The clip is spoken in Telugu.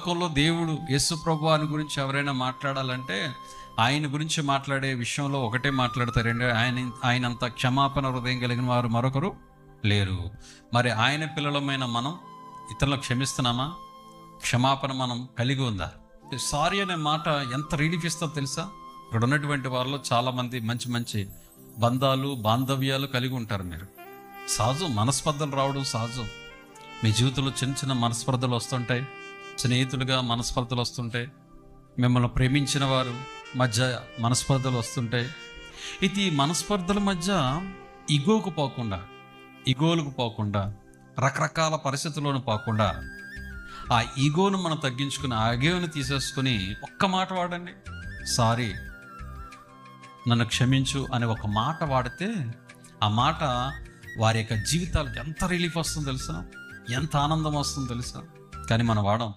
లోకంలో దేవుడు యేసు ప్రభువాని గురించి ఎవరైనా మాట్లాడాలంటే ఆయన గురించి మాట్లాడే విషయంలో ఒకటే మాట్లాడతారండి, ఆయనంత క్షమాపణ హృదయం కలిగిన వారు మరొకరు లేరు. మరి ఆయన పిల్లలమైన మనం ఇతరులకు క్షమిస్తున్నామా? క్షమాపణ మనం కలిగి ఉందా? సారీ అనే మాట ఎంత రిలీఫ్ ఇస్తుందో తెలుసా? ఇక్కడ ఉన్నటువంటి వారిలో చాలామంది మంచి మంచి బంధాలు బాంధవ్యాలు కలిగి ఉంటారు. మీరు సహజం, మనస్పర్ధలు రావడం సహజం. మీ జీవితంలో చిన్న చిన్న మనస్పర్ధలు వస్తుంటాయి, స్నేహితులుగా మనస్పర్ధలు వస్తుంటాయి, మిమ్మల్ని ప్రేమించిన వారు మధ్య మనస్పర్ధలు వస్తుంటాయి. ఇది మనస్పర్ధల మధ్య ఈగోలకు పోకుండా రకరకాల పరిస్థితుల్లోనూ పోకుండా ఆ ఈగోను మనం తగ్గించుకుని ఆ ఈగోను తీసేసుకుని ఒక్క మాట వాడండి, సారీ, నన్ను క్షమించు అనే ఒక మాట వాడితే ఆ మాట వారి యొక్క జీవితాలకు ఎంత రిలీఫ్ వస్తుందో తెలుసా, ఎంత ఆనందం వస్తుందో తెలుసా? కానీ మనం వాడం.